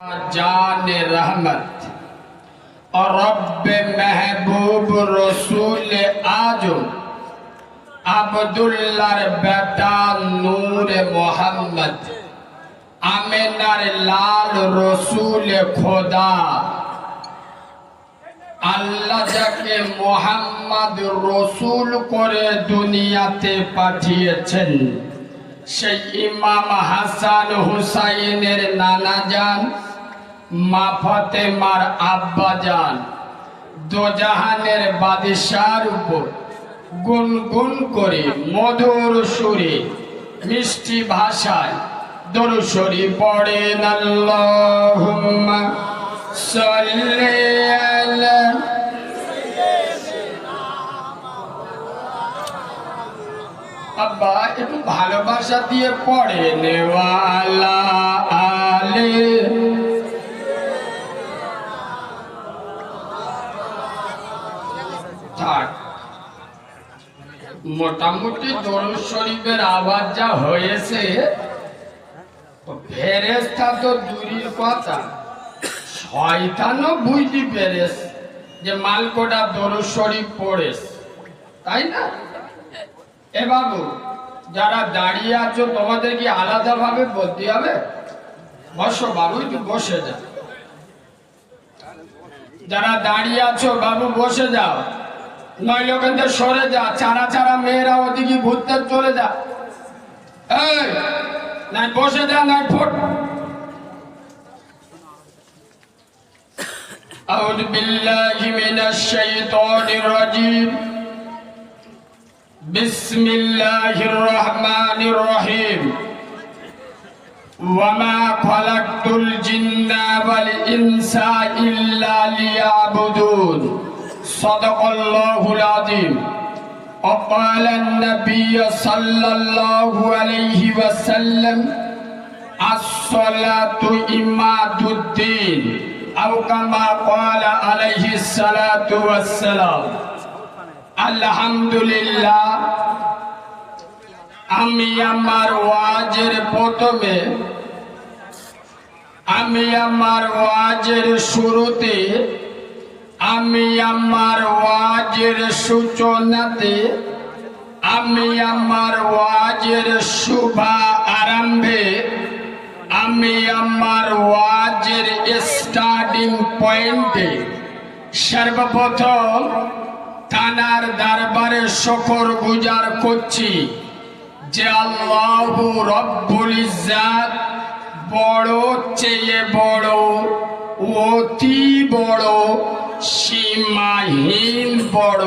जान रहमत और रब्ब महबूब रसूल आजम अब्दुल्लार बेटा नूर मोहम्मद आमिनार लाल रसूल खुदा আল্লাহ যাকে মোহাম্মদ রসুল করে দুনিয়াতে পাঠিয়েছেন সেই ইমাম হাসান হুসাইনের নানা জান মা ফাতেমার আব্বা জান দোজাহানের বাদশার উপর গুনগুন করে মধুর সুরে মিষ্টি ভাষায় দরুদ শরীফ পড়েন আল্লাহুম্মা সাল্লি আলা আব্বা একটু ভালোবাসা দিয়ে পড়ে নেওয়ালা আলে থাক মোটামুটি দরুদ শরীফের আওয়াজ যা হয়েছে ফেরেশতা তো দূরের কথা শয়তানও বুঝতে পেরেছে যে মালকোটা দরুদ শরীফ পড়েছে তাই না। এ বাবু যারা দাঁড়িয়ে আছো তোমাদের কি আলাদা ভাবে বলতে হবে? বসো বাবু, একটু বসে যাও। যারা দাঁড়িয়ে আছো বাবু বসে যাও, নইলে ওখান থেকে সরে যা। চারা চারা মেয়েরা ওদিকে ঘুরতে চলে যা। এই নাই বসে যা, নাই ফোট। আউযু বিল্লাহি মিনাশ শাইতানির রাজিম। বিসমিল্লাহির রহমানির রহিম। ওয়ামা খালাকতুল জিন্না ওয়াল ইনসা ইল্লা লিয়াবুদুন। সাদাকাল্লাহুল আযীম। وقال النبي صلى الله عليه وسلم الصلاة إماد الدين أو كما قال عليه الصلاة والسلام। আলহামদুলিল্লাহ, আমি আমার ওয়াজের প্রথমে আমি আমার ওয়াজের শুরুতে আমি আমার ওয়াজের সূচনাতে আমি আমার ওয়াজের শুভ আরম্ভে আমি আমার ওয়াজের স্টার্টিং পয়েন্টে সর্বপ্রথম তানার দরবারে শুকর গুজার করছি যে আল্লাহু রব্বুল ইজ্জাত বড় চেয়ে বড়, অতি বড়, সীমাহীন বড়।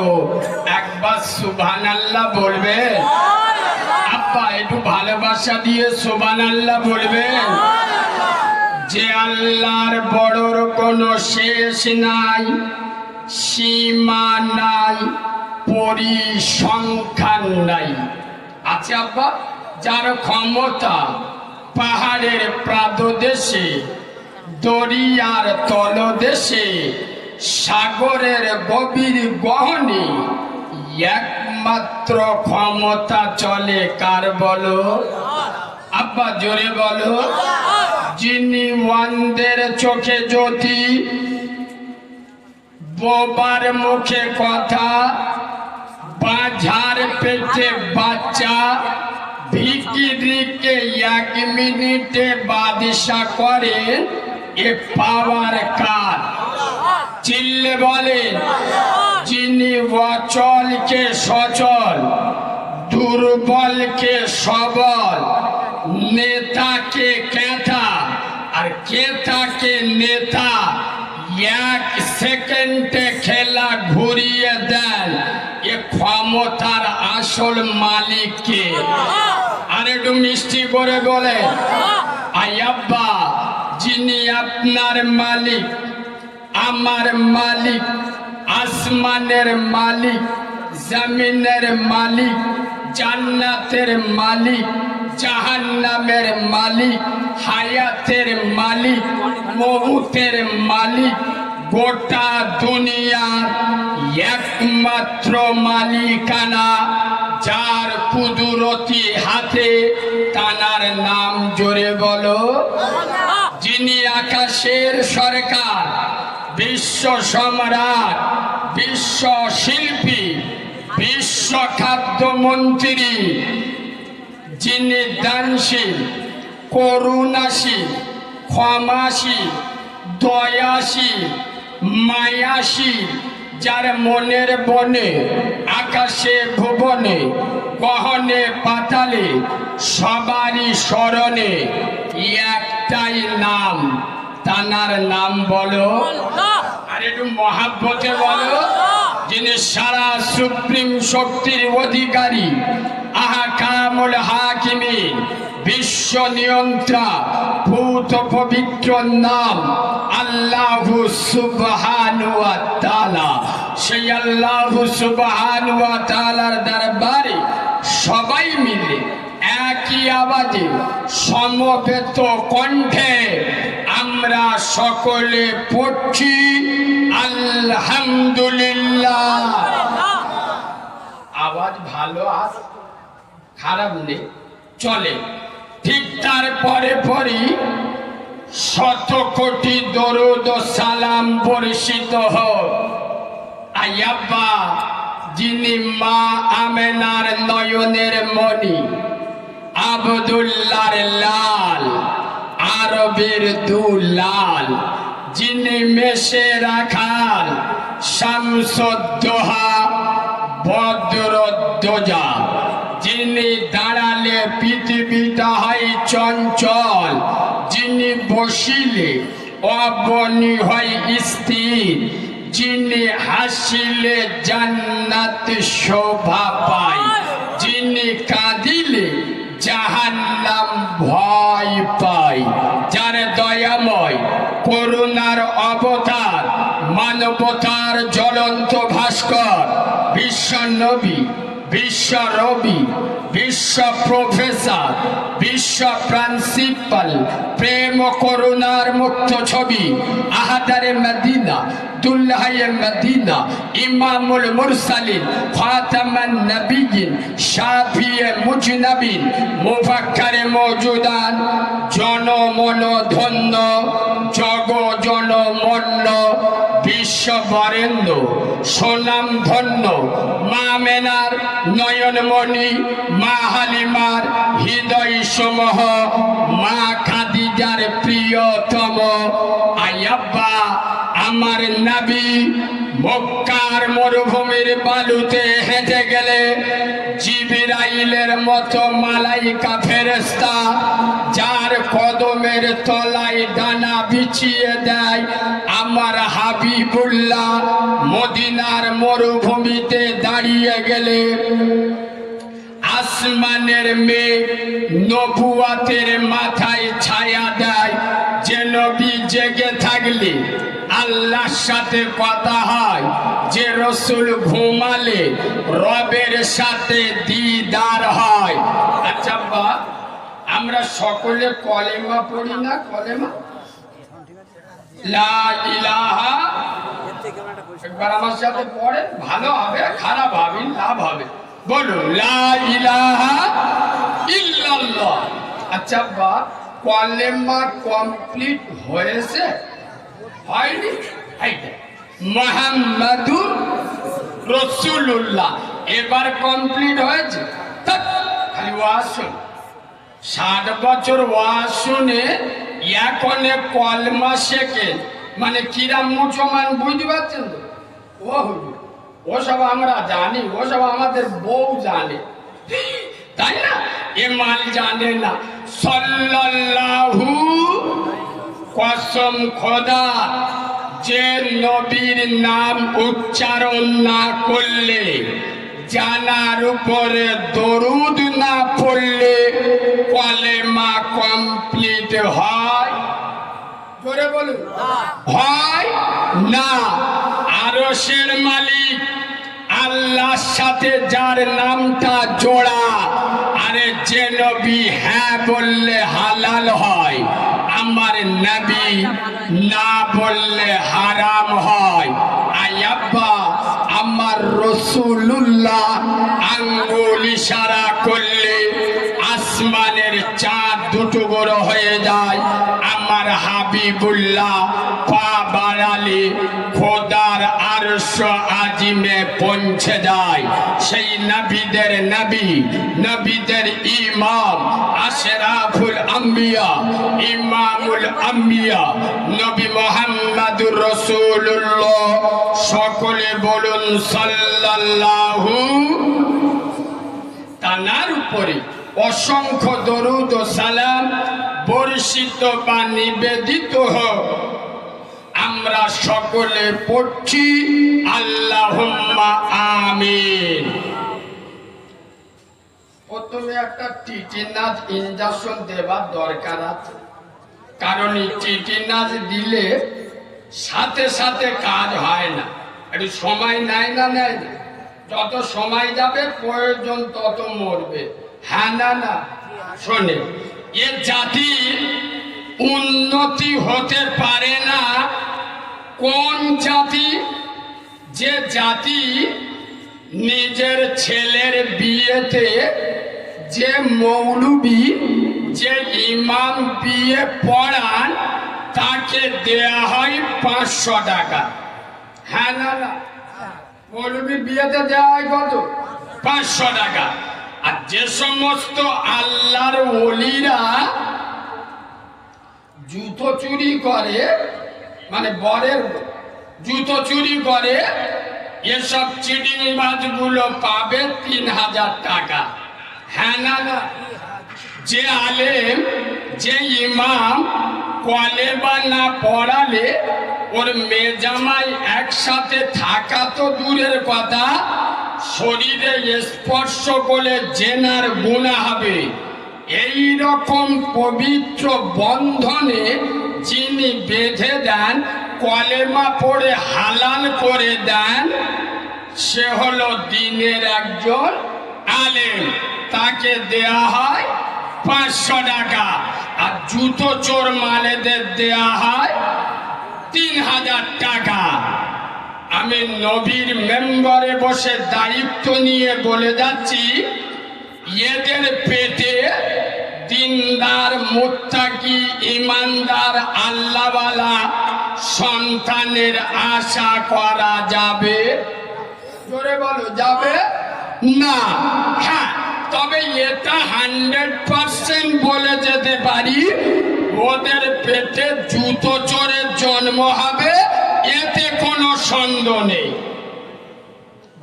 একবার সুবহানাল্লাহ বলবে? আব্বা একটু ভালোবাসা দিয়ে সুবহানাল্লাহ বলবেন? যে আল্লাহর বড়র কোনো শেষ নাই, সীমা নাই, পরিসংখ্যান নাই। আচ্ছা আব্বা, যার ক্ষমতা পাহাড়ের প্রাদদেশে, দরিয়ার তলদেশে, সাগরের গভীর গহনে একমাত্র ক্ষমতা চলে কার বলো? আব্বা জোরে বলো। যিনি অন্ধের চোখে জ্যোতি, বোবার মুখে কথা, বাঝার পেটে বাচ্চা, ভিখিরিকে 1 মিনিটে বাদশা করে, এ পাওয়ার কার? চিল্লে বলেন। যিনি অচলকে সচল, দুর্বলকে সবল, নেতাকে কেতা আর কেতাকে নেতা 1 সেকেন্ডে খেলা ঘুরিয়ে দেন, এ ক্ষমতার আসল মালিককে। আর একটু মিষ্টি করে বলে আই আব্বা, যিনি আপনার মালিক, আমার মালিক, আসমানের মালিক, জমিনের মালিক, জান্নাতের মালিক, জাহান্নামের মালিক, হায়াতের মালিক, মউতের মালিক, গোটা দুনিয়ার একমাত্র মালিকানা যার কুদরতি হাতে, তানার নাম জোরে বলো। যিনি যিনি আকাশের সরকার, বিশ্ব সম্রাট, বিশ্ব শিল্পী, বিশ্ব খাদ্যমন্ত্রী, যিনি দানশীল, করুণাশীল, ক্ষমাশীল, দয়াশীল, মায়াশীল, যার মনের বনে, আকাশে ভুবনে, গহনে পাতালে, সবারই স্মরণে একটাই নাম, তানার নাম বলো, আর একটু মহাব্বতে বলো। যিনি সারা সুপ্রিম শক্তির অধিকারী, আহকামুল হাকিমিন, বিশ্ব নিয়ন্ত্রা, ভূত পবিত্র নাম আল্লাহু সুবহানাহু ওয়া তাআলা। সেই আল্লাহু সুবহানাহু ওয়া তাআলার দরবারে সবাই মিলে একই আওয়াজে সমবেত কণ্ঠে আমরা সকলে পড়ছি আলহামদুলিল্লাহ। আওয়াজ ভালো আস, খারাপ নেই, চলে। ঠিক তারপরে পরই শত কোটি দরুদ ও সালাম বর্ষিত হোক আয়াব্বা, যিনি মা আমেনার নয়নের মণি, আব্দুল্লাহর লাল, আরবের দুলাল, যিনি মেষে রাখাল, শামসুদ্দোহা, বদরুদ্দোজা, যিনি দাঁড়ালে পৃথিবীটা হয় চঞ্চল, যিনি বসিলে অবনী হয় স্থির, যিনি হাসিলে জান্নাত শোভা পায়, যিনি কাঁদিলে জাহান্নাম ভয় পায়, যার দয়াময় করুণার অবতার, মানবতার জ্বলন্ত ভাস্কর, বিশ্ব নবী, বিশ্ব রবি, বিশ্ব প্রফেসর, বিশ্ব প্রিন্সিপাল, প্রেম করুণার মুক্ত ছবি, আহাদারে মদিনা, দুল্লাহে মদিনা, ইমামুল মুরসালিন, খাতামান নবিয়িন, শাফিয়ে মুজনবিন, মুফাক্কারে মওজুদান, জনমন ধন্য, জগ জনমন্য, বিশ্ব বরেণ্য, সোনাম ধন্য, মা মেনার নয়নমণি, মা হালিমার হৃদয় সমূহ, মা খাদিজার প্রিয়তম। আয়াব্বা, আমার নবী মক্কার মরুভূমির বালুতে হেঁটে গেলে জিবরাইলের মতো মালাইকা ফেরেশতা যার কদমের তলায় ডানা বিছিয়ে দেয়, আমার হাবিবুল্লাহ মদিনার মরুভূমিতে দাঁড়িয়ে গেলে আসমানের মেঘ নবুয়াতের মাথায় ছায়া দেয়। যে নবী জেগে থাকলে আল্লাহর সাথে কথা হয়, যে রসুল ঘুমালে রবের সাথে দিদার হয়। আচ্ছা বা, আমরা সকলে কলেমা পড়ি না? কলেমা লা ইলাহা, একবার আমার সাথে পড়েন, ভালো হবে, খারাপ হবে, লাভ হবে। বলো লা ইলাহা ইল্লাল্লাহ। আচ্ছা বা, কলেমা কমপ্লিট হয়েছে? হয়নি? মুহাম্মাদুর রাসূলুল্লাহ এবার কমপ্লিট হয়েছে। খালি ওয়াজ শুন, 60 বছর ওয়াজ শুনে এখন কলমা শেখে, মানে কিরাম মুসলমান বুঝতে পারছেন তো? ও হুজুর, ওসব আমরা জানি, ওসব আমাদের বউ জানে, তাই না? এ মাল জানে না। সাল্লাল্লাহু, কসম খোদা, যে নবীর নাম উচ্চারণ না করলে, জানার উপরে দরুদ না পড়লে কলেমা কমপ্লিট হয়? জোরে বলুন, হয় না। আরশের মালিক আল্লাহর সাথে যার নামটা জোড়া, আরে যে নবী হ্যাঁ বললে হালাল হয়, আমার নবী না বললে হারাম হয়। আয়াব্বা, আমার রাসূলুল্লাহ আঙ্গুল ইশারা করলে আসমানের চাঁদ দুটো বড় হয়ে যায়, আমার হাবিব হাবিবুল্লাহ পা বাড়ালে খোদার আরশ আজিমে পৌঁছে যায়। সেই নবীদের নবী, নবীদের ইমাম, আশরাফুল আম্বিয়া, ইমামুল আম্বিয়া নবী মুহাম্মদুর রাসূলুল্লাহ। সকলে বলুন সাল্লাল্লাহু। তার উপরে অসংখ্য দরুদ ও সালাম বর্ষিত বা নিবেদিত হোক। আমরা সকলে পড়ছি আল্লাহুম্মা আমিন। প্রথমে একটা টিটিনাস ইনজেকশন দেবার দরকার আছে, কারণ এই টিটিনাস দিলে সাথে সাথে কাজ হয় না, একটু সময় নেয় না। যত সময় যাবে প্রয়োজন তত মরবে। হ্যাঁ না না শোনে, এ জাতি উন্নতি হতে পারে না। কোন জাতি? যে জাতি নিজের ছেলের বিয়েতে যে মৌলবি, যে ইমাম বিয়ে পড়ান, তাকে দেয়া হয় 500 টাকা। হ্যাঁ না না, মৌলবীর বিয়েতে দেওয়া হয় কত? 500 টাকা। আর যে সমস্ত আল্লাহর ওলিরা জুতো চুরি করে, মানে বরের জুতো চুরি করে, এসব চিটিংবাজগুলো পাবে 3000 টাকা। হ্যাঁ না না, যে আলেম, যে ইমাম কলেমা না পড়ালে ওর মেজামাই একসাথে থাকা তো দূরের কথা, শরীরে স্পর্শ করে জেনার গুনাহ হবে। এই রকম পবিত্র বন্ধনে যিনি বেঁধে দেন, কলেমা পড়ে হালাল করে দেন, সে হলো দ্বীনের একজন আলেম। তাকে দেয়া হয় 500 টাকা। আর জুতো চোর মালেদের দেয়া হয় 3000 টাকা। আমি নবীর মেম্বারে বসে দায়িত্ব নিয়ে বলে যাচ্ছি, এদের পেটে দিনদার, মুত্তাকি, ইমানদার, আল্লাহওয়ালা সন্তানের আশা করা যাবে? জোরে বলো, যাবে না? হ্যাঁ, তবে এটা 100% বলে যেতে পারি, ওদের পেটে জুতো চোরের জন্ম হবে, এতে কোনো সন্দেহ নেই।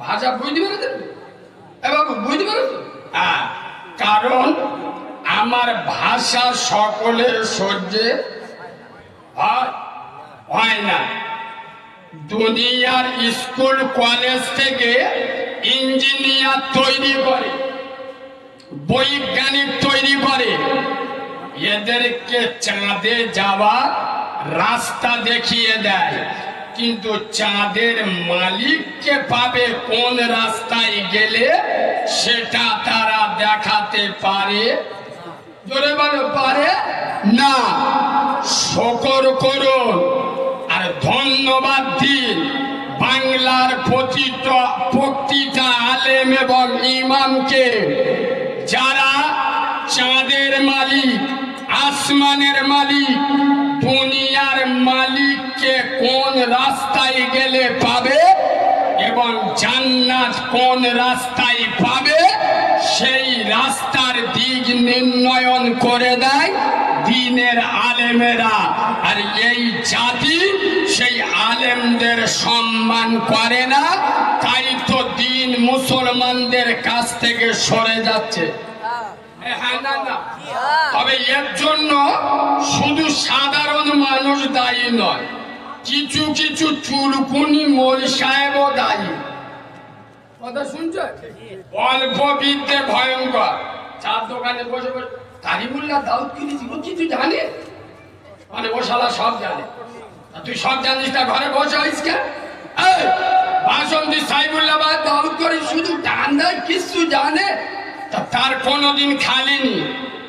ভাষা বুঝতে পেরেছেন? বাবু বুঝতে পেরেছেন? হ্যাঁ, কারণ আমার ভাষা সকলের সহ্যে হয় না। দুনিয়ার স্কুল কলেজ থেকে ইঞ্জিনিয়ার তৈরি করে, বৈজ্ঞানিক তৈরি করে, এদেরকে চাঁদে যাওয়ার রাস্তা দেখিয়ে দেয়, কিন্তু চাঁদের মালিককে পাবে কোন রাস্তায় গেলে সেটা তারা দেখাতে পারে? জোরে বলো, পারে না। শুকর করুন আর ধন্যবাদ দিন বাংলার প্রতিটা আলেম এবং ইমামকে, যারা চাঁদের মালিক, আসমানের মালিক, দুনিয়ার মালিককে কোন রাস্তায় গেলে পাবে এবং জান্নাত কোন রাস্তায় পাবে, সেই রাস্তার দিক নির্ণয়ন করে দেয় দ্বীনের আলেমেরা। আর এই জাতি সেই আলেমদের সম্মান করে না, তাই তো দ্বীন মুসলমানদের কাছ থেকে সরে যাচ্ছে। হ্যাঁ না না, তবে এর জন্য শুধু সাধারণ মানুষ দায়ী নয়, কিছু কিছু চুলকুনি মোল সাহেবও দায়ী। কথা শুনছো? অল্প বিদ্যে ভয়ঙ্কর। চার দোকানে বসে বসে কারিমুল্লাহ দাউদ কিনেছি, ও কিছু জানে? মানে ও শালা সব জানে। তুই সব জানিস না, ঘরে বসে হইস কেন? ভাষণ দি সাইবুল্লাহ দাউদ করে শুধু ডান্ডায় কিছু জানে, তার কোনোদিন খালিনি।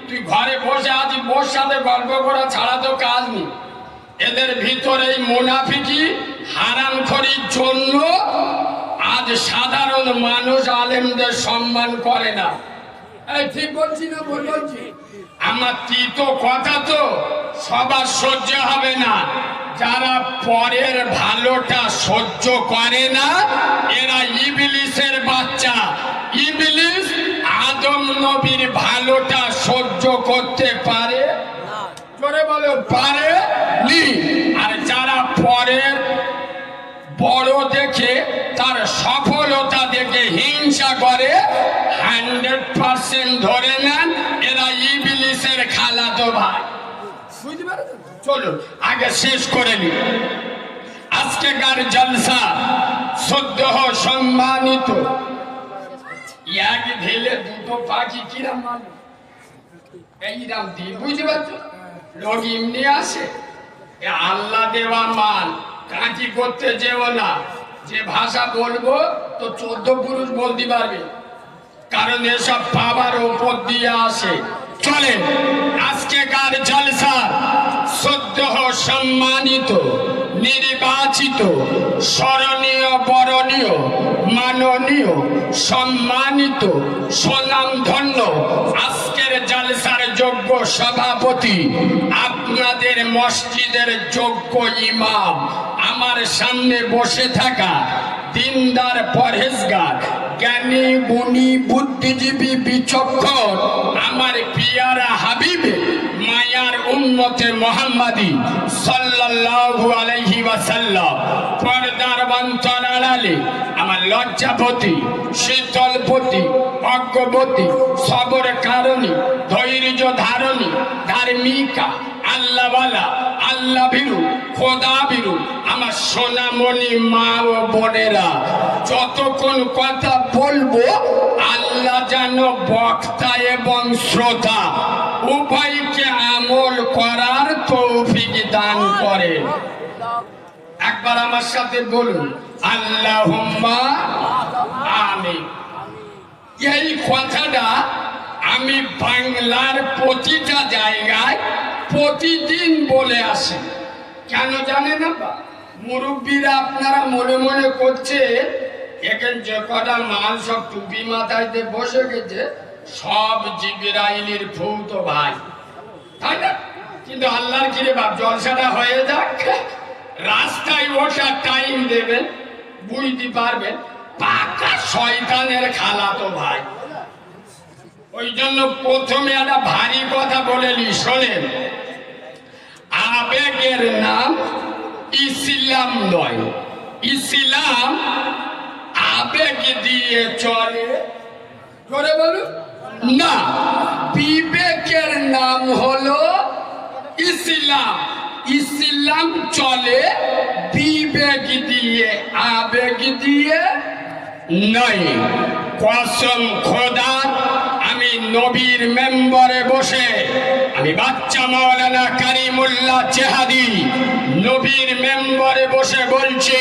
তুই ঘরে বসে আছি, বোর সাথে গল্প করা ছাড়া তো কাজ নেই। এদের ভিতরে এই মুনাফিকি হারামখোরির জন্য আজ সাধারণ মানুষ আলেমদের সম্মান করে না। এই ঠিক বলছি না? বলছি আমার তিতো কথা তো সবার সহ্য হবে না। যারা পরের ভালোটা সহ্য করে না এরা ইবলিসের বাচ্চা। ইবলিস আদম নবীর ভালোটা সহ্য করতে পারে জোরে বলো পারে নি। আর যারা পরের বড় দেখে তার সফলতা দেখে হিংসা করে 100% ধরে নেন এরা ইবলিসের খালাতো ভাই। বুঝতে পারছেন? চলো আগে শেষ করে নি। আজকেকার জলসা সদ্য সম্মানিত এক ঢেলে দুটো পাখি কিরাম মানুষ এইরাম দিয়ে বুঝতে পারছো লোক এমনি আসে। আল্লাহ দেওয়া মান কাঁচি করতে যেও না। যে ভাষা বলবো তো 14 পুরুষ বলতে পারবে, কারণ এসব পাবার উপর দিয়ে আসে। চলে আজকেকার জলসা সদ্য সম্মানিত নির্বাচিত স্মরণীয় বরণীয় মাননীয় সম্মানিত সুনামধন্য আজকের জলসার যোগ্য সভাপতি আপনাদের মসজিদের যোগ্য ইমাম আমার সামনে বসে থাকা দিনদার পরহেজগার জ্ঞানী গুণী বুদ্ধিজীবী বিচক্ষণ আমার পিয়ারা হাবিবে মায়ার উম্মতে মুহাম্মাদি সাল্লাল্লাহু আলাইহি ওয়াসাল্লাম পর্দার অন্তরালে আমার লজ্জাপতি শীতলপতি অজ্ঞপতি সবর কারণী ধৈর্য ধারণী ধার্মিকা আল্লাহওয়ালা আল্লাহ ভীরু খোদা ভীরু আমার সোনামণি মা ও বোনেরা, যতক্ষণ কথা বলবো আল্লাহ যেন বক্তা এবং শ্রোতা উভয়কে আমল করার তৌফিক দান করে। একবার আমার সাথে বলুন আল্লাহুম্মা আমিন। এই কথাটা আমি বাংলার প্রতিটা জায়গায় প্রতিদিন বলে আসি। কেন জানেন? মুরব্বীরা আপনারা মনে মনে করছে এখন যে কটা মাল সব টুপি মাথায় দিয়ে বসে গেছে সব জিবরাইলের ভূত ভাই, তাই না? কিন্তু আল্লাহর কিরে বাপ জলসাটা হয়ে যাক, রাস্তায় ওঠার টাইম দেবেন বুঝতে পারবেন পাকা শয়তানের খালাতো ভাই। ওই জন্য প্রথমে একটা ভারী কথা বলে নি, শোনেন। আবেগের নাম ইসলাম নয়। ইসলাম আবেগ দিয়ে চলে করে বলুন না, বিবেকের নাম হলো ইসলাম। ইসলাম চলে বিবেক দিয়ে, আবেগ দিয়ে নয়। কসম খোদার আমি নবীর মেম্বারে বসে আমি বাচ্চা মাওলানা কারিমুল্লাহ চেহাদি নবীর মেম্বারে বসে বলছি,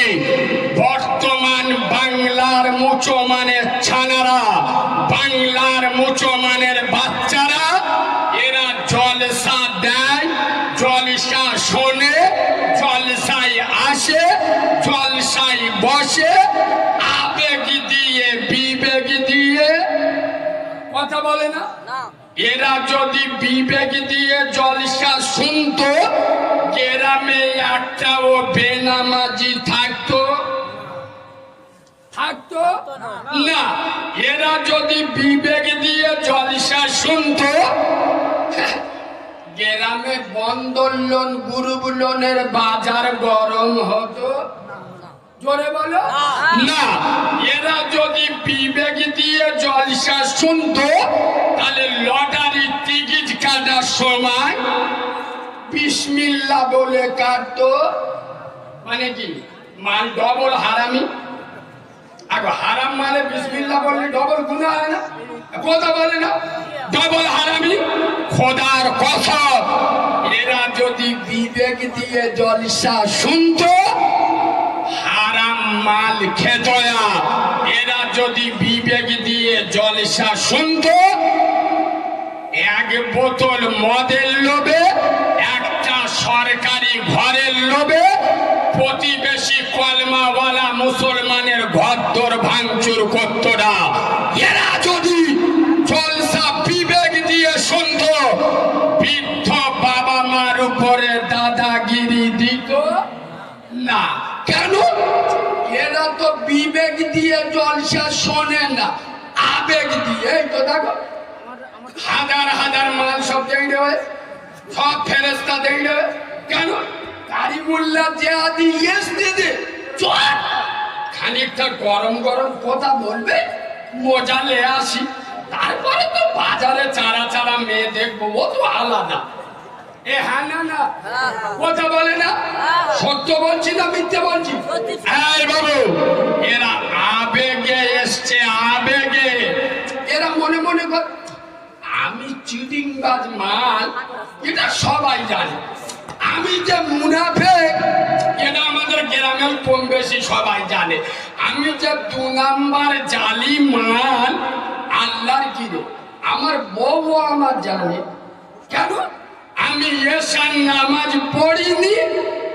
বর্তমান বাংলার মুসলমানের ছানারা, বাংলার মুসলমানের বাচ্চারা এরা জলসা দেয়, জলসা শোনে, জলসায় আসে, জলসায় বসে, আবেগ দিয়ে বিবেক দিয়ে কথা বলে না। এরা যদি বিবেক দিয়ে জলসা শুনতো গ্রামে একটাও বেনামাজি থাকতো না। এরা যদি বিবেক দিয়ে জলসা শুনতো গ্রামে বন্ধন লোন গ্রুপ লোনের বাজার গরম হতো জোরে বলো না। এরা যদি বিবেক দিয়ে জলসা শুনতো তাহলে লটারির টিকিট কাটার সময় বিসমিল্লাহ বলে কাটতো। মানে কি মাল ডবল হারামি। আগে হারাম মানে বিসমিল্লাহ বললে ডবল গুনাহ হয় না? কথা বলে না ডবল হারামি। খোদার কসম এরা যদি বিবেক দিয়ে জলসা শুনতো হারাম মাল খেত না। এরা যদি বিবেক দিয়ে জলসা শুনতো এক বোতল মদের লোভে, একটা সরকারি ঘরের লোভে প্রতিবেশী কলমাওয়ালা মুসলমানের ঘরদোর ভাঙচুর করত না। এরা যদি জলসা বিবেক দিয়ে শুনতো বৃদ্ধ বাবা মার উপর না। কেন? এরা তো বিবেক দিয়ে জলসা শোনে না, আবেগ দিয়ে। এই তো দেখো হাজার হাজার মাল সব দিয়ে দেবে, সব ফেরেস্তা দিয়ে দেবে। কেন? কারিমুল্লাহ যে আদি ইয়েস দিদি চল খানিকটা গরম গরম কথা বলবে, মজা লে আসি, তারপরে তো বাজারে চারা চারা মেয়ে দেখবো, ও তো আলাদা। এ হ্যাঁ না না কথা বলে না, সত্য বলছি না মিথ্যে বলছি? এই বাবু, এরা আবেগে এসছে, আবেগে। এরা মনে মনে কর আমি চিটিংবাজ মাল, এটা সবাই জানে। আমি যে মুনাফেক, এটা আমাদের গ্রামের কম বেশি সবাই জানে। আমি যে 2 নাম্বার জালি মাল, আল্লাহর কিরে আমার বউ আমার জানে। কেন? আমি এশার নামাজ পড়িনি,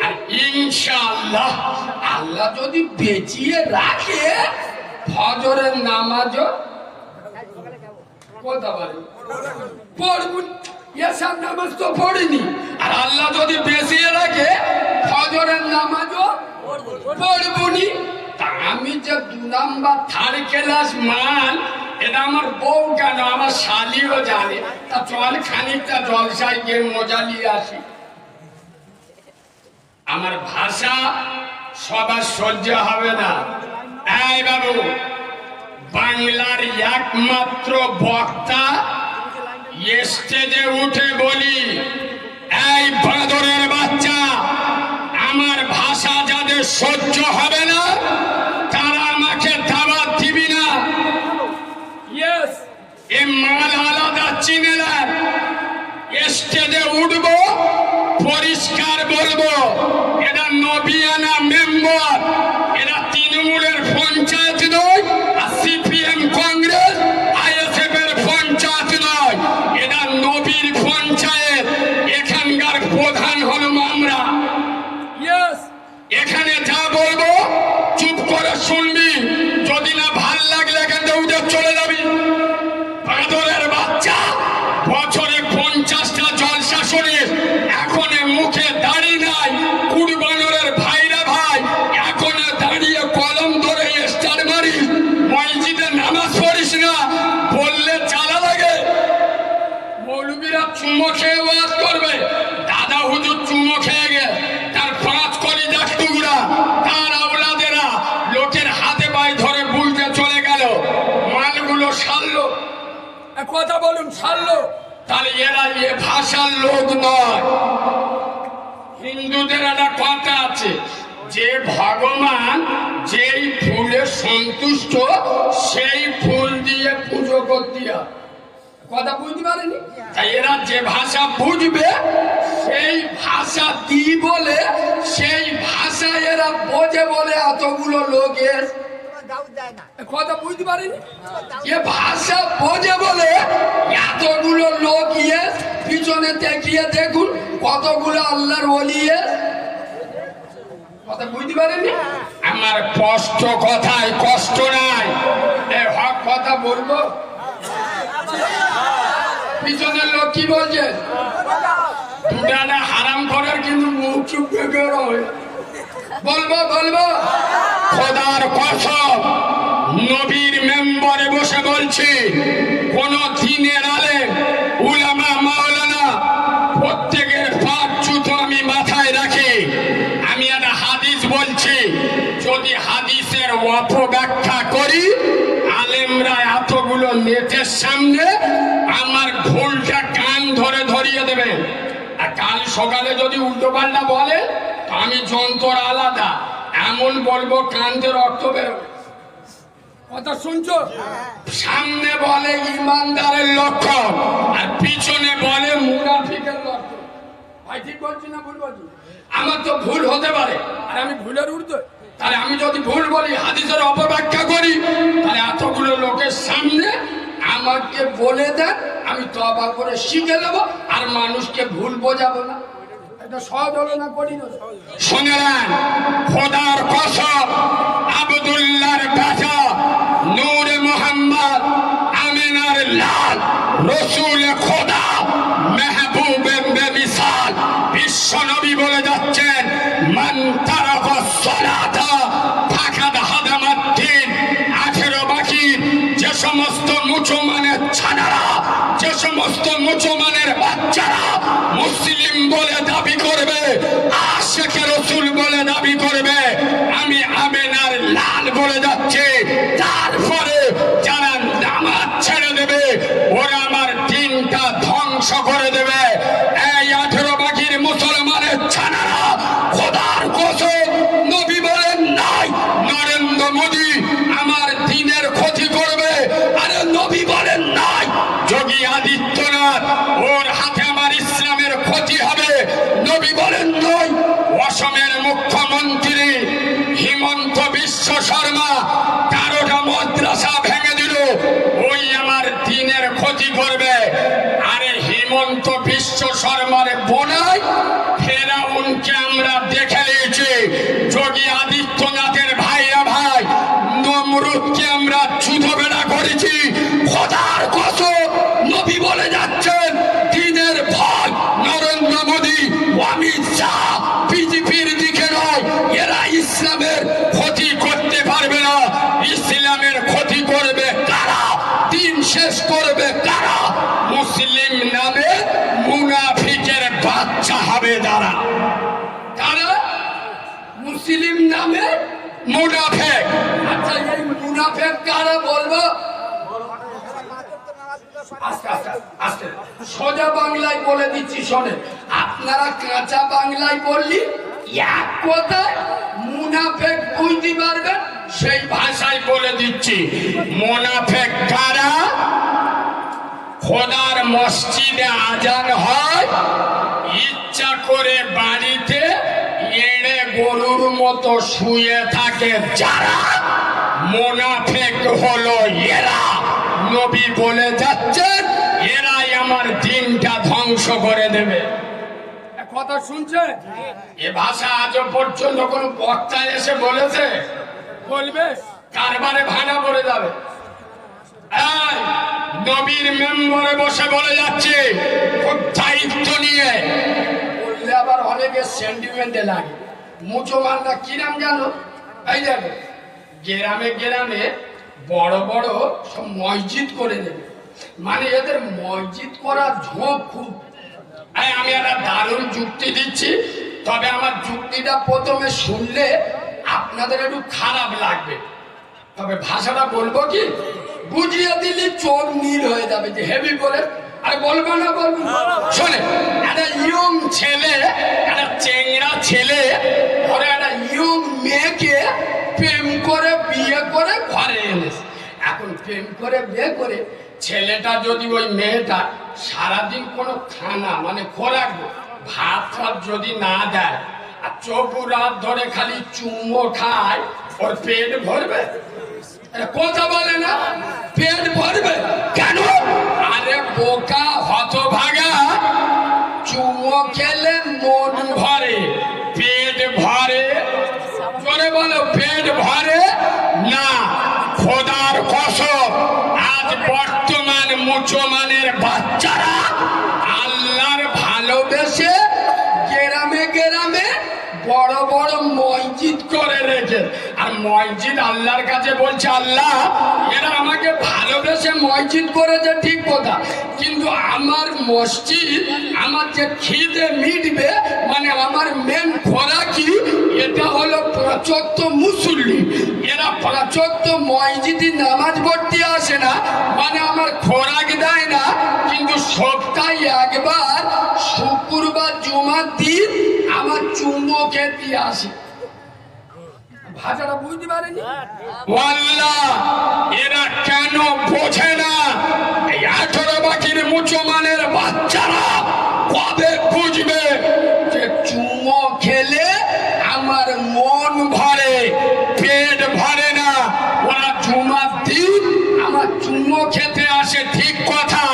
আর ইনশাআল্লাহ আল্লাহ যদি বেঁচিয়ে রাখে ফজরের নামাজও কথা বলে পড়ব। এশার নামাজ তো পড়িনি, আর আল্লাহ যদি বেঁচিয়ে রাখে ফজরের নামাজও পড়বনি। তা আমি যে 2 নাম্বার 3rd ক্লাস মাল, এটা আমার বউ কেন আমার শালিও জানে। তা চল খানিকটা জলসায় গিয়ে মজা নিয়ে আসি। আমার ভাষা সবার সহ্য হবে না। এই বাবু, বাংলার একমাত্র বক্তা, স্টেজে উঠে বলি, এই বাঁদরের বাচ্চা, আমার ভাষা যাদের সহ্য হবে না তারা আমাকে দাওয়াত দিবি না। এ মাল আলাদা চিনে না। স্টেজে উঠবো, পরিষ্কার বলবো, এটা নবিয়ানা মেম্বার, এরা তৃণমূলের পঞ্চায়েত নয়, আর সিপিএম কংগ্রেস আইএসএফ এর পঞ্চায়েত নয়, এটা নবীর পঞ্চায়েত। এখানকার প্রধান হলো আমরা। এখানে যা বলবো চুপ করে শুনবি, যদি না ভাল লাগলে এখান থেকে উঠে চলে যাবি। বাঁদরের বাচ্চা, বছরে 50টা জলসা শরীর, এখন মুখে দাড়ি নাই, কুরবানের ভাইরা ভাই, এখন দাঁড়িয়ে কলম ধরে স্টার মারি, মসজিদে নামাজ পড়িস না, বললে জ্বালা লাগে। মৌলবীরা চুমো খেয়ে ওয়াজ করবে, দাদা হুজুর চুমো খেয়ে গে, তার 5 কোটি দেখ টুকরা, তার আওলাদেরা লোকের হাতে পায়ে ধরে বুঝতে চলে গেল, মালগুলো সারলো। কথা বলুন, সারলো। তাহলে এরা এ ভাষার লোক নয়। হিন্দুদের একটা কথা আছে যে ভগবান যেই ফুলে সন্তুষ্ট সেই ফুল দিয়ে পুজো করতে হয়। কথা বুঝতে পারেনি? তাই এরা যে ভাষা বুঝবে সেই ভাষা দি বলে, সেই ভাষা এরা বোঝে বলে এতগুলো লোকের কথা বুঝতে পারেনি। এ ভাষা বোঝে বলে এতগুলো লোক পিছনে দেখিয়ে দেখুন কতগুলো আল্লাহর ওলি। কথা বুঝতে পারেনি? আমার কষ্ট কথায় কষ্ট নাই, হক কথা বলবো। পিছনের লোক কি বলছে? দুটা হারাম করার কিন্তু মুখ চুপ বলবো বলবো। খোদার কসম, নবীর মেম্বারে বসে বলছি, কোন দিনের আলেম উলামা মাওলানা প্রত্যেকের পাঁচ জুতো আমি মাথায় রাখি। আমি একটা হাদিস বলছি, যদি হাদিসের অপব্যাখ্যা করি আলেমরা এতগুলো নেটের সামনে আমার ভুলটা কান ধরে ধরিয়ে দেবে। আর কাল সকালে যদি উল্টো পাল্টা বলে আমি যন্ত্র আলাদা এমন বলবো কানতে রক্ত বেরোবে। কথা শুনছো? সামনে বলে ইমানদারের লক্ষণ আর পিছনে বলে মুনাফিকের লক্ষণ। ভাই ঠিক বলছি না ভুল বলছি? আমার তো ভুল হতে পারে, আর আমি ভুলের ঊর্ধ্বে। তাহলে আমি যদি ভুল বলি, হাদিসের অপব্যাখ্যা করি, তাহলে এতগুলো লোকের সামনে আমাকে বলে দেন, আমি তওবা করে শিখে নেবো আর মানুষকে ভুল বোঝাবো না। এটা সহজ হলো না? করি না? শুনলেন? খোদার কসম, আব্দুল্লাহর বেটা নূরে মুহাম্মদ আমিনার লাল রসুল খোদা মেহবুবে বেমিসাল বিশ্ব নবী বলে যাচ্ছেন, মান তারাকা সলাতা ফাকাদ হাদামাদ্দিন। 18 বাকির যে সমস্ত মুসলমানের ছানারা, যে সমস্ত মুসলমানের বাচ্চারা মুসলিম বলে দাবি করবে, আশিকে রাসূল বলে দাবি করবে, আমি আমেনার লাল বলে যাচ্ছি, তারপরে যারা নামাজ ছেড়ে দেবে ওরা আমার দিনটা ধ্বংস করে দেবে। এই 18 বাকির মুসলমানের ছানারা খোদার কসম নবী বলেন নাই নরেন্দ্র মোদী আমার দিনের ক্ষতি করবে, আরে নবী বলেন নাই যোগী আদিত্যনাথ ওর হাতে আমার ইসলামের ক্ষতি হবে, নবী বলেন নাই অসমের মুখ্যমন্ত্রী হিমন্ত বিশ্ব শর্মা 13টা মাদ্রাসা ভেঙে দিল, ওই আমার দিনের ক্ষতি করবে। আরে হিমন্ত বিশ্ব শর্মার বোনাই ফেরাউনকে আমরা দেখে নিয়েছি, যোগী আদিত্যনাথের ভাইরা ভাই নমরুদকে আমরা চুদবেড়া করেছি। খোদার কসম নবী বলে যাচ্ছেন দিনের ভয় নরেন্দ্র মোদী, অমিত শাহ, বিজেপির দিকে নয়, এরা ইসলামের ক্ষতি করতে পারবে না। ইসলামের ক্ষতি করবে কারা? দিন শেষ করবে কারা? মুসলিম নামে মুনাফিকের বাচ্চা হবে যারা, তারা মুসলিম নামে মুনাফিক। আচ্ছা এই মুনাফিক কারা বলবো? আস্তে আস্তে আস্তে সোজা বাংলায় বলে দিচ্ছি শোনেন, আপনারা কাঁচা বাংলায় বললি এক কথায় মুনাফিক বুঝতে পারবেন, সেই ভাষায় বলে দিচ্ছি। মুনাফিক কারা? খোদার মসজিদে আজান হয়, ইচ্ছা করে বাড়িতে এড়ে গরুর মতো শুয়ে থাকে যারা, মুনাফিক হলো এরা। নবী বলে যাচ্ছেন এরাই আমার দিনটা ধ্বংস করে দেবে। কথা শুনছে? এ ভাষা আজও পর্যন্ত কোন বক্তা এসে বলেছে? বলবে কারবারে ভাঙা পড়ে যাবে। এই নবীর মেম্বারে বসে বলে যাচ্ছে খুব দায়িত্ব নিয়ে বললে আবার অনেকে সেন্টিমেন্টে লাগে। মুসলমানরা কি নাম জানো? এই দেখো গ্রামে গ্রামে বড় বড় সব মসজিদ করে দেবে, মানে এদের মসজিদ করার ঝোঁক খুব। আমি একটা দারুণ যুক্তি দিচ্ছি, তবে আমার যুক্তিটা প্রথমে শুনলে আপনাদের একটু খারাপ লাগবে, তবে ভাষাটা বলবো কি বুঝিয়ে দিলে চোখ নীল হয়ে যাবে যে হেভি করে। আর বলবো না বলবো শোনে, একটা ইয়ং ছেলে, একটা চেংড়া ছেলে ধরে একটা ইয়ং মেয়েকে প্রেম করে বিয়ে করে ঘরে এনেছে। এখন প্রেম করে বিয়ে করে ছেলেটা যদি ওই মেয়েটা সারাদিন কোনো খানা মানে খোরাক ভাত ফাত যদি না দেয় আর চৌকু রাত ধরে খালি চুম্বো খায়, ওর পেট ভরবে? কথা বলে না পেট ভরবে কেন? আরে বোকা হতভাগা, চুম্বো খেলে মন ভরে, পেট ভরে? জোরে বলো পেট ভরে না। খোদার কসম আজ বর্তমান মুসলমানের বাচ্চারা আল্লাহর ভালোবেসে গ্রামে গ্রামে বড় বড় মসজিদ করে রেখে, আর মসজিদ আল্লাহর কাছে বলছে আল্লাহ এরা আমাকে ভালোবেসে মসজিদ করেছে ঠিক কথা, কিন্তু আমার মসজিদ আমার যে খিদে মিটবে মানে আমার মেন খোরাকি এটা হলো 5 ওয়াক্ত মুসল্লি। এরা 5 ওয়াক্ত মসজিদে নামাজ পড়তে আসে না, মানে আমার খোরাক দেয় না, কিন্তু সপ্তাহে একবার শুক্রবার জুমার দিন আমার চুম্বো খেতে আসে। ভাষাটা বুঝতে পারেনি আল্লাহ, এরা কেন বোঝে না? এই 18 বাকির মুসলমানের বাচ্চারা কবে বুঝবে যে চুম্বো খেলে আমার মন ভরে পেট ভরে না? ওরা জুমার দিন আমার চুম্বো খেতে আসে ঠিক কথা,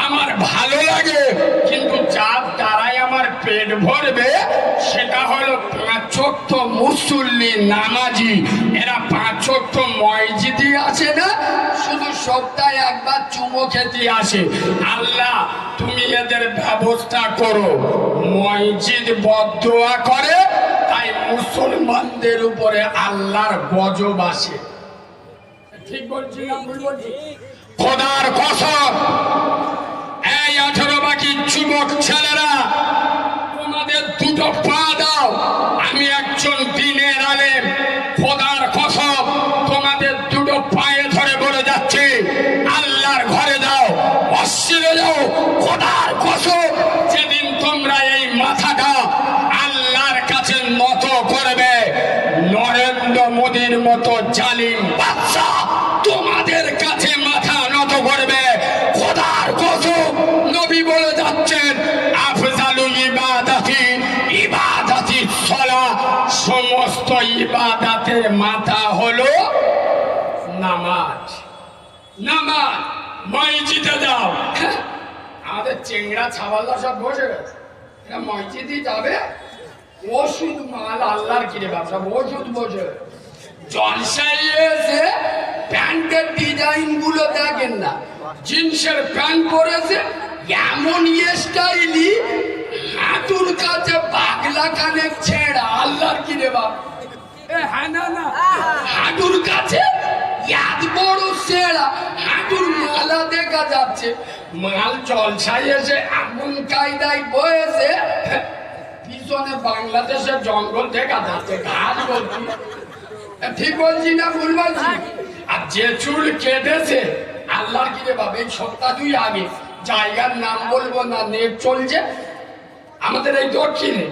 আমার ভালো লাগে, কিন্তু যার দ্বারাই আমার পেট ভরবে সেটা হলো 5 ওয়াক্ত মুসল্লি নামাজি। এরা 5 ওয়াক্ত মসজিদে আসে না, শুধু সপ্তাহে একবার চুমো খেতে আসে। আল্লাহ তুমি এদের ব্যবস্থা করো। মসজিদ বদদোয়া করে তাই মুসলমানদের উপরে আল্লাহর গজব আসে। ঠিক বলছি না ভুল বলছি? খোদার কসম, এই 18 বাকি যুবক ছেলেরা, তোমাদের দুটো পা দাও। আমি একজন দ্বীনের আলেম, খোদার কসম তোমাদের দুটো পায়ে ধরে বলে যাচ্ছি, আল্লাহর ঘরে যাও, মসজিদে যাও। খোদার কসম, যেদিন তোমরা এই মাথাটা আল্লাহর কাছে নত করবে, নরেন্দ্র মোদীর মতো জালিম বাদশা তোমাদের কাছে মাথা নত করবে। খোদার কসম, নবী বলে যাচ্ছেন, আফজালু ইবাদাতি ইবাদাতি সালাহ, সমস্ত ইবাদাতের মাথা হলো নামাজ। নামাজ, মসজিদে যাও। আমাদের চেংড়া ছাওয়ালরা সব বসে গেছে, এরা মসজিদে যাবে। ওষুধ মাল আল্লাহর কিনে ব্যবসা, ওষুধ বসে জলসায় এসে প্যান্টের ডিজাইন গুলো দেখেন না, জিন্সের প্যান্ট পরেছে এমন স্টাইলি, হাঁটুর কাছে পাগলা কানে ছেঁড়া, আল্লাহর কিনে বাপ। হ্যাঁ না না, হাঁটুর কাছে এত বড় ছেঁড়া, হাঁটুর মালা দেখা যাচ্ছে। মাল জলসায় এসে এমন কায়দায় বয়েছে, পিছনে বাংলাদেশের জঙ্গল দেখা যাচ্ছে, ঘাস বলছি। ঠিক বলছি না ভুল বলছি? আর যে চুল কেটেছে, আল্লাহর কিরে বাবা, এই সপ্তাহ 2 আগে, জায়গার নাম বলবো না, নেট চলছে আমাদের এই দক্ষিণে।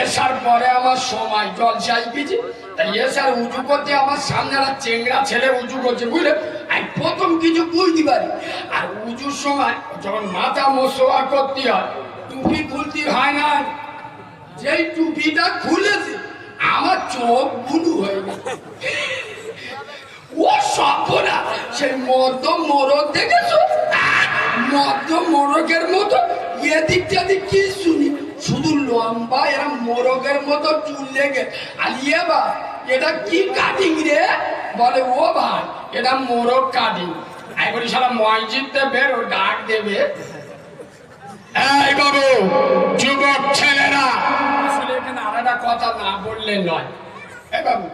এসার পরে আমার সময় জলসাই গেছি, তাই এসার উঁচু করতে আমার সামনে একটা চেংড়া ছেলে উঁচু করছে, বুঝলে? আমি প্রথম কিছু বুঝতে পারি। আর উঁচুর সময় যখন মাথা মোসোয়া করতে হয়, টুপি খুলতে হয় না, যেই টুপিটা খুলেছে আমার চোখ বুলু হয়ে গেছে। ও সপনা, সেই মদ্য মোরগ দেখেছো? মদ্য মোরগের মতো এদিক সেদিক কি শুনি, শুধু লম্বা এরা মোরগের মতো চুল লেগে। আর ইয়ে বা, এটা কি কাটিং রে? বলে ও ভাই, এটা মোরগ কাটিং। একবারই সারা মসজিদে বেরো, ডাক দেবে, এই বাবু, যুবক ছেলেরা। আসলে এখানে আর একটা কথা না বললে নয়। এই বাবু,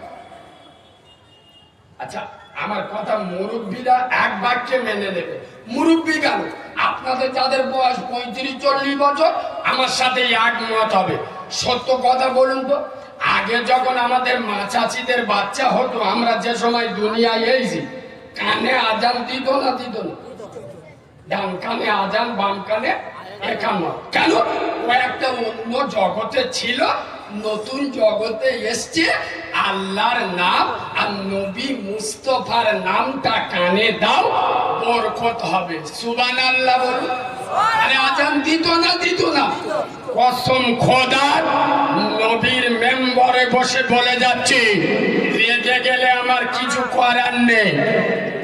আচ্ছা আমার কথা মুরব্বীরা এক বাক্যে মেনে নেবে। মুরব্বী কেন? আপনাদের যাদের বয়স 35-40 বছর আমার সাথে একমত হবে। সত্য কথা বলুন তো, আগে যখন আমাদের মা চাচিদের বাচ্চা হতো, আমরা যে সময় দুনিয়ায় এসেছি, কানে আজান দিত না? দিত না? ডান কানে আজান, বাম কানে একান্ন। কেন? ও একটা অন্য জগতে ছিল, নতুন জগতে এসছে। আল্লাহর নাম আর নবী মুস্তফার নামটা কানে দাও, বরকত হবে। সুবহানাল্লাহ বলুন। আরে আজান দিত না? দিত না? কসম খোদার, নবীর মেম্বরে বসে বলে যাচ্ছি, রেগে গেলে আমার কিছু করার নেই।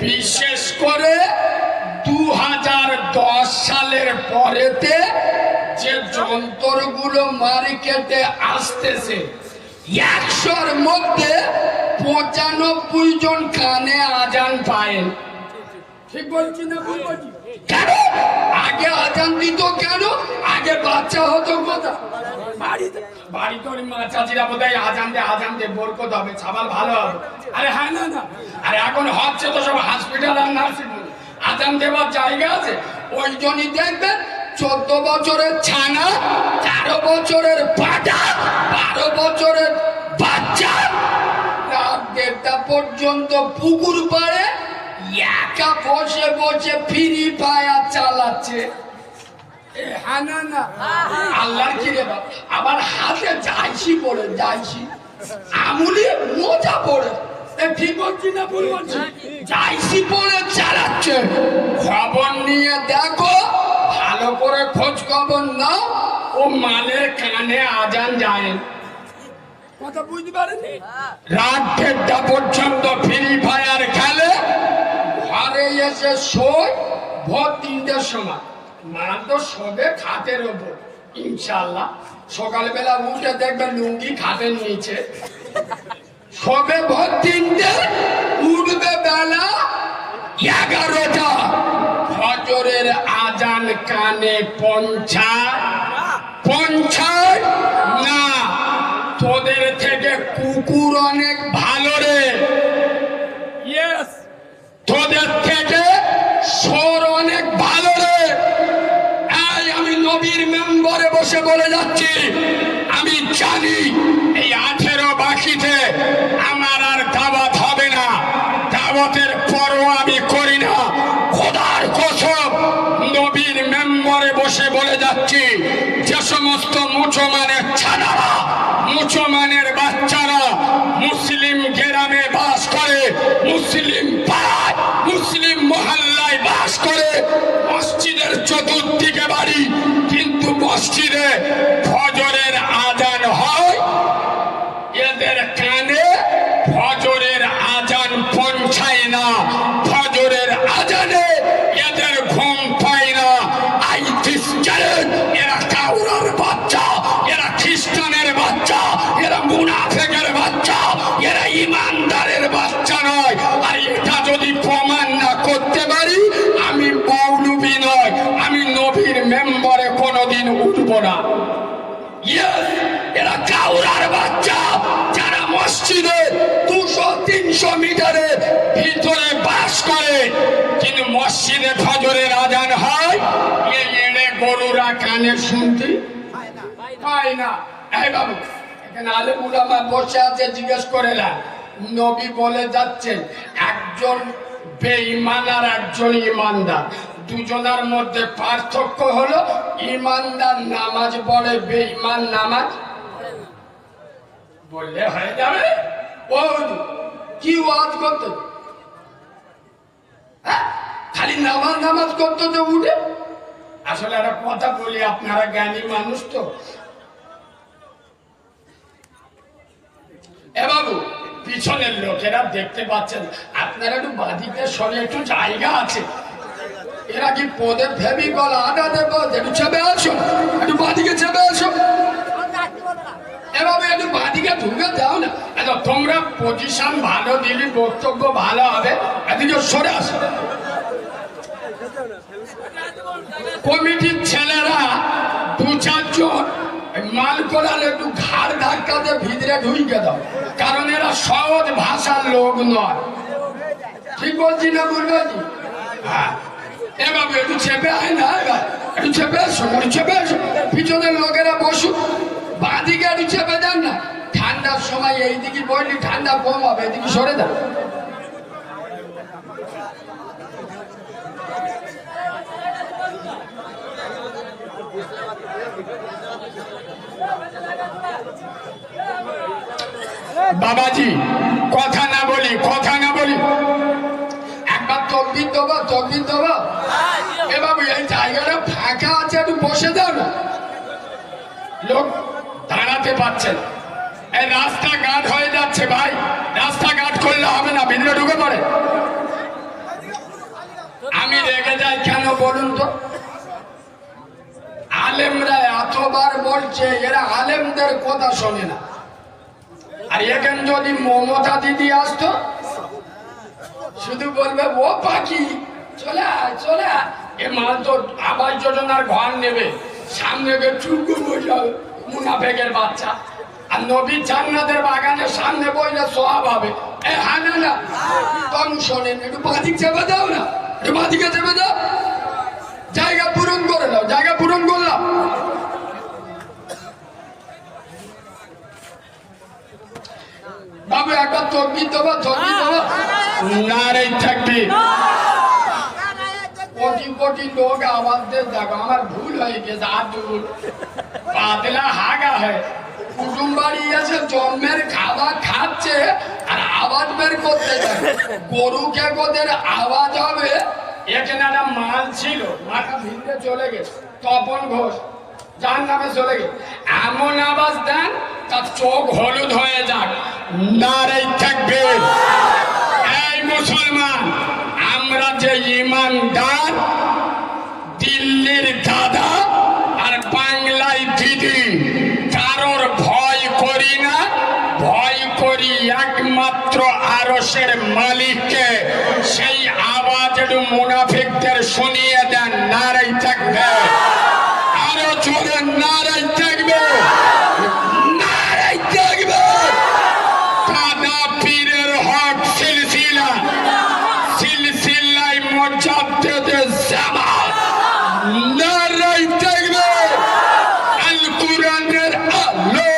বিশেষ করে 2010 সালের পরেতে যে যন্ত্রগুলো মার্কেটে আসতেছে, 100-র মধ্যে 95 জন কানে আজান পায়েন। ঠিক বলছি না ভুল বলছি? কেন আগে আজান দিত? কেন আগে বাচ্চা হতো কথা বাড়িতে মা চাচিরা বোধহয় আজান দে বরকত হবে, ছাবাল ভালো হবে। আরে হ্যাঁ না না, আরে এখন হচ্ছে তো সব হসপিটাল আর নার্সিং হোম, আজান দেবার জায়গা আছে। ওই জন্যই দেখবেন 14 বছরের ছানা, 13 বছরের পাটা, 12 বছরের বাচ্চা রাত 1:30 পর্যন্ত পুকুর পাড়ে একা বসে বসে ফ্রি ফায়ার চালাচ্ছে। আল্লাহর কি রে বাপ, আবার হাতে যাইছি পড়ে, যাইছি আমুলি মোজা পড়ে। ঠিক বলছি না ভুল বলছি? যাইছি পড়ে চালাচ্ছে। খবর নিয়ে দেখো, ভালো করে খোঁজ খবর নাও, ও মালের কানে আজান যায়। কথা বুঝতে পারেনি? রাত 1:30 পর্যন্ত ফ্রি ফায়ার খেলে, ঘরে এসে শোয় ভোর 3টের সময়। মাল তো শোবে খাটের ওপর, ইনশাল্লাহ সকালবেলা উঠে দেখবে লুঙ্গি খাটের নিচে। শোবে ভোর 3টে, উঠবে বেলা 11টা। ফজরের আজান কানে পৌঁছায় না। তোদের কুকুর অনেক ভালো রে, তোদের থেকে সোর অনেক ভালো রে। এই আমি নবীর মেম্বারে বসে বলে যাচ্ছি, আমি জানি এই 18 বাকিতে আমার আর দাওয়াত হবে না, দাওয়াতের পরও আমি করি না। খোদার কসম নবীর মেম্বারে বসে বলে যাচ্ছি, যে সমস্ত মুসলমানের ছানারা, মুসলমানের বাচ্চারা মুসলিম গ্রামে বাস করে, মুসলিম পাড়ায়, মুসলিম মহল্লায় বাস করে, মসজিদের চতুর্দিকে বাড়ি, কিন্তু মসজিদে ফজরের আজান হয়, এদের কানে ফজরের আজান পৌঁছায় না, ফজরের আজানে এদের ঘুম পায় না। এরা কাউরার বাচ্চা, এরা খ্রিস্টানের বাচ্চা, এরা মুনাফেকের বাচ্চা, এরা ইমানদারের বাচ্চা নয়। আর এটা যদি প্রমাণ না করতে পারি, আমি মৌলবি নয়, আমি নবীর মেম্বারে কোনোদিন উঠব না। এরা কাউরার বাচ্চা, যারা মসজিদে 200-300 মিটারের ভিতরে বাস করে, কিন্তু মসজিদে ফজরের আজান হয়, এনে গরুরা কানে শুনতে পায় না। এই বাবু, এখানে আলেম উলামা বসে আছে, জিজ্ঞেস করে না, নবী বলে যাচ্ছেন একজন বেঈমান আর একজন ইমানদার, দুজনের মধ্যে পার্থক্য হলো ইমানদার নামাজ পড়ে, বেঈমান নামাজ বললে হয়ে যাবে। ও কি ওয়াজ করতে, খালি নামাজ নামাজ করতে তো উঠে। আসলে একটা কথা বলি, আপনারা জ্ঞানী মানুষ তো। এ বাবু, পিছনের লোকেরা দেখতে পাচ্ছেন, আপনারা একটু বাদিকে সরে, একটু জায়গা আছে। এরা কি পদে ফেবিকল আটা দেবো, একটু চেপে আসো, একটু বাদিকে চেপে আসো। এভাবে একটু বাদিকে ঢুকে দাও না। আচ্ছা, তোমরা পজিশন ভালো দিলে বক্তব্য ভালো হবে, এদিকে সরে আসো। কমিটির ছেলেরা 2-4 জন মাল করার একটু ঘাড় ধাক্কাতে ভিতরে ঢুকে দাও, কারণ এরা সহজ ভাষার লোক নয়। ঠিক বলছি না বলছি? হ্যাঁ, এভাবে একটু চেপে আয় না, একটু চেপে আসো, একটু চেপে আসো। পিছনের লোকেরা বসুক, বাঁদিকে একটু চেপে দেন না। ঠান্ডার সময় এইদিকে বললি ঠান্ডা কম হবে, এদিকে সরে দেন। বাবাজি, কথা না বলি, কথা না বলি, একবার তকবির দেবো, তকবির দেবো। এ বাবু, এই জায়গাটা ফাঁকা আছে, একটু বসে দাও না। লোক দাঁড়াতে পারছেন, এই রাস্তাঘাট হয়ে যাচ্ছে ভাই, রাস্তাঘাট করলে হবে না, ভিতরে ঢুকে পড়ে। আমি রেগে যাই কেন বলুন তো? আলেমরা এতবার বলছে, এরা আলেমদের কথা শোনে না। আর এখানে যদি মমতা দিদি আসতো, শুধু বলবে ও পাখি চলে আয়, চলে আয়। এ মাল তো আবাস যোজনার ঘর নেবে, সামনে চুলকু বসাবে, মুনাফেকের বাচ্চা। আর নবী জান্নাতের বাগানের সামনে বইলে সোয়াব হবে। এ হ্যাঁ না না, তখন শোনেন, একটু বাদিক চেপে দাও না, একটু বাদিকে চেপে দাও, জায়গা পূরণ করে দাও। জায়গা পূরণ করলাম। বাবু, একবার তকবির দেবো, তকবির দেবো। নারে তাকবীর। কোটি কোটি লোক আওয়াজ দিয়ে দেখো, আমার ভুল হয়ে গেছে, আর ভুল পাতলা হাগা হয়। কুটুম বাড়ি এসে জন্মের খাবার খাচ্ছে আর আওয়াজ বের করতে যায়। গরুকে কোদের আওয়াজ হবে। এখানে একটা মাল ছিল, মাথা ভিতরে চলে গেছে, তপন ঘোষ যার নামে চলে গেছে, এমন আওয়াজ দেন তার চোখ হলুদ হয়ে যাক। নারে তাকবীর। এই মুসলমান, আমরা যে ইমানদার, দিল্লির দাদা আর বাংলায় দিদি, কারোর ভয় করি না, ভয় করি একমাত্র আরশের মালিককে। সেই আওয়াজ একটু মুনাফিকদের শুনিয়ে দেন। নারে তাকবীর। আরো জোরে নারে তাকবীর, নারে তাকবীর। শাহ পীরের হক সিলসিলা সিলসিলায় মুজাদ্দিদে জামাত নারায়ে তাকবীর আল কোরআনের আলো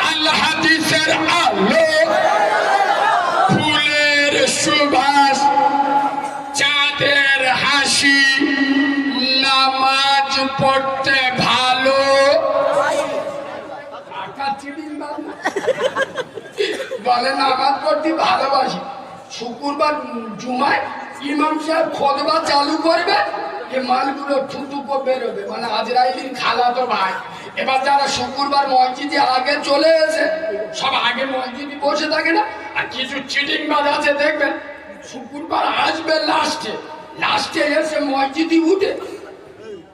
আল হাদিসের আলো ফুলের সুবাস চাঁদের হাসি নামাজ পড়তে ভালো বলে নামাজ পড়তে ভালোবাসি শুক্রবার জুমায় ইমাম সাহেব খোদবা চালু করবে এ মালগুলো থুতুকো বেরোবে মানে আজরাইলির খালাতো ভাই এবার যারা শুক্রবার মসজিদে আগে চলে এসে সব আগে মসজিদে বসে থাকে না আর কিছু চিটিং বাজ আছে দেখবেন শুক্রবার আসবে লাস্টে এসে মসজিদে উঠে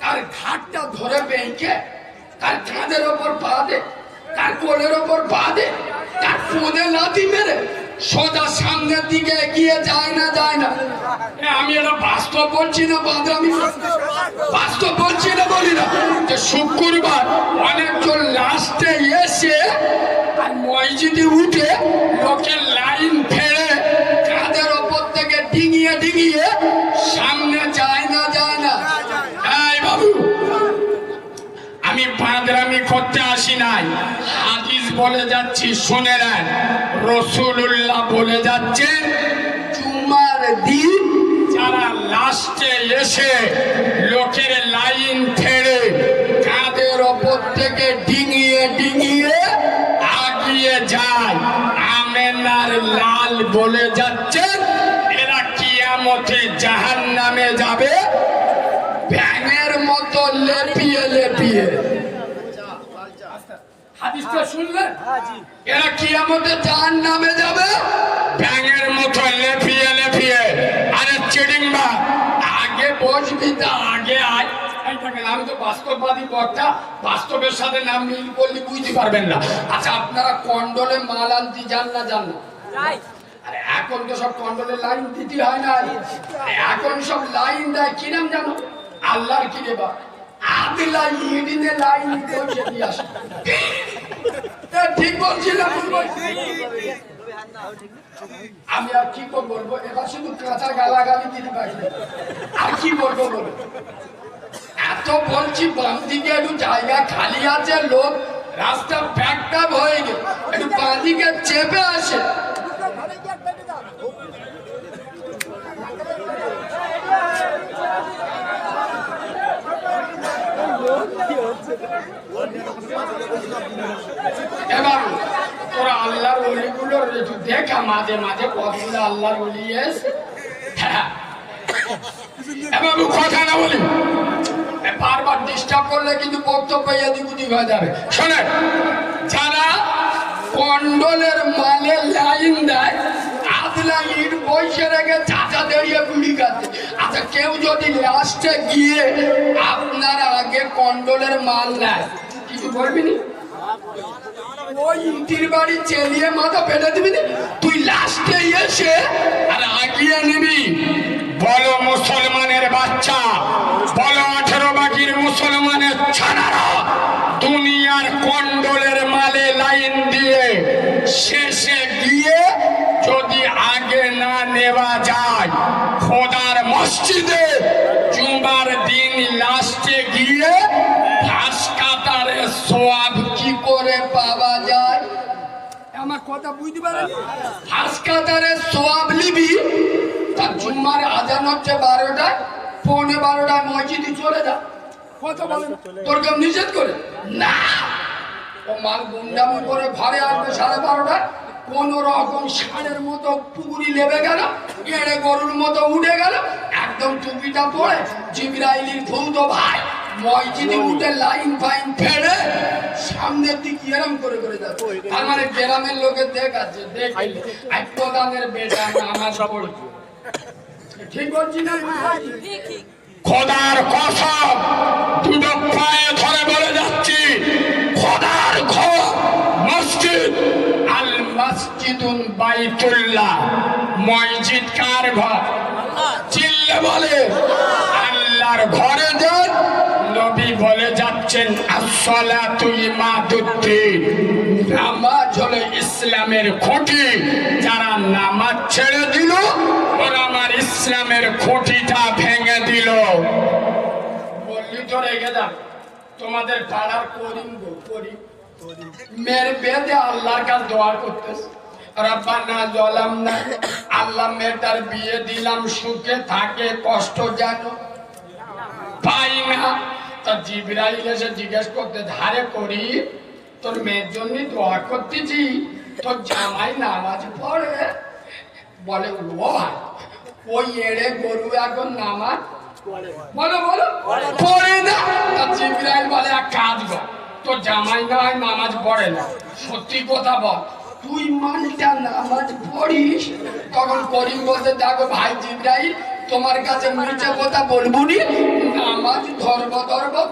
তার ঘাটটা ধরে বেঁকে তার কাঁধের ওপর পা দে তার কোলের ওপর পা দে তার কোঁধে লাথি মেরে সোজা সামনের দিকে এগিয়ে যায় না আমি এটা বাস্তব বলছি না বাদরামি বাস্তব বলছি না বলি না যে শুক্রবার অনেকজন লাস্টে এসে আর মসজিদে উঠে লোকের লাইন ফেলে কাঁধের ওপর থেকে ডিঙিয়ে সামনে যায় না এই বাবু আমি বাদরামি করতে আসি নাই হাদিস বলে যাচ্ছি শুনে নেন রাসূলুল্লাহ বলে যাচ্ছেন জুমার দিন যারা লাস্টে এসে লোকের লাইন ছেড়ে কাঁধের ওপর থেকে ডিঙিয়ে আগিয়ে যায় আমেনার লাল বলে যাচ্ছেন এরা কিয়ামতে জাহান্নামে যাবে ব্যাঙের মতো লেপিয়ে হাদিসটা শুনলেন এরা কিয়ামতে জাহান্নামে যাবে ব্যাঙের মতো লেপিয়ে আরে চিডিংবা আগে বসবি তা আগে আয় আমি তো বাস্তববাদী বক্তা বাস্তবের সাথে নাম মিল করলে বুঝতে পারবেন না আচ্ছা আপনারা কন্ডলে মাল আনতে যান না আরে এখন তো সব কন্ডলে লাইন দিতে হয় না এখন সব লাইন দেয় কি নাম জানো আল্লাহর কি রে বা আদিলা ইডিনে লাইন করে দিয়ে আসে ঠিক বলছি না আমি আর কি বলবো এবার শুধু কাঁচা গালাগালি দিতে পারি আর কি বলবো এত বলছি বাম দিকে একটু জায়গা খালি আছে লোক রাস্তা প্যাকআপ হয়ে গেল একটু বাঁ দিকে চেপে আসে এবার তোরা আল্লাহর ওলিগুলোর একটু দেখা মাঝে কতগুলো আল্লাহর ওলি এসে এবার কথা না বলি বারবার ডিস্টার্ব করলে কিন্তু বক্তব্য এদিক ওদিক হয়ে যাবে শোনেন যারা কন্ডলের মালে লাইন দেয় আদলা ইট বসে রেখে চাচা দাঁড়িয়ে গুলি খাচ্ছে আচ্ছা কেউ যদি লাস্টে গিয়ে আপনার আগে কন্ডলের মাল নেয় কিছু বলবি নি ওই ইটির বাড়ি চেলিয়ে মাথা ফেলে দিবি তুই লাস্টে এসে আর আগিয়ে নিবি বলো মুসলমানের বাচ্চা বলো 18 বাকির মুসলমানের ছানারা দুনিয়ার কন্ডলের মালে লাইন দিয়ে শেষে গিয়ে যদি আগে না নেওয়া যায় খোদার মসজিদে জুমার দিন লাস্টে গিয়ে ঘাস কাটারে সওয়াব কি করে পাওয়া যায় আমার কথা বুঝতে পারেন ঘাস কাটারে সওয়াব নিবি তার জুম্মার আজান হচ্ছে 12টায় 11:15 মসজিদে চলে যা কথা বলেন তোর কেউ নিষেধ করে না ও মাল গুন্ডামি করে ঘরে আসবে 12:30টায় কোন রকম ষাঁড়ের মতো পুকুরি লেবে গেল এড়ে গরুর মতো উঠে গেল একদম টুপিটা পরে জিবরাইলির ধৌত ভাই মসজিদে উঠে লাইন ফাইন ফেলে সামনের দিকে এরম করে যাচ্ছে তার মানে গ্রামের লোকের দেখ আছে দেখ প্রধানের বেটা নামাজ পড়ছে ঠিক বলছি না খোদার কসম দুটো পায়ে ধরে বলে যাচ্ছি খোদার ঘর মসজিদ আল মসজিদুল বাইতুল্লাহ মসজিদ কার ঘর চিল্লে বলে আল্লাহর ঘরে যান নবী বলে যাচ্ছে বলছেন আসসালাতু ইমাদুদ্দিন, নামাজ হলো ইসলামের খুঁটি। যারা নামাজ ছেড়ে দিল ওরা আমার ইসলামের খুঁটিটা ভেঙে দিল। বললি তো রেখে দাও, তোমাদের পাড়ার করিম গো করিম মেয়ের বেদে আল্লাহর কাছে দোয়া করতেছে, রব্বানা জালামনা, আল্লাহ মেয়েটার বিয়ে দিলাম সুখে থাকে, কষ্ট জানো পাই না। তা জিবরাইল এসে জিজ্ঞেস করতে, ধারে করি তোর মেয়ের জন্য দোয়া করতেছি, তোর জামাই নামাজ পড়ে? বলে ও ভাই, ওই এড়ে গরু এখন নামাজ বলো বলো পড়ে না। তা জিবরাইল বলে এক কাজ কর, তোর জামাই না হয় নামাজ পড়ে না, সত্যি কথা বল তুই মানটা নামাজ পড়িস? তখন করিম বলতে, দেখো ভাই জিবরাইল, তোমার কাছে মিথ্যা কথা বলবো নি, নামাজ ধর্ম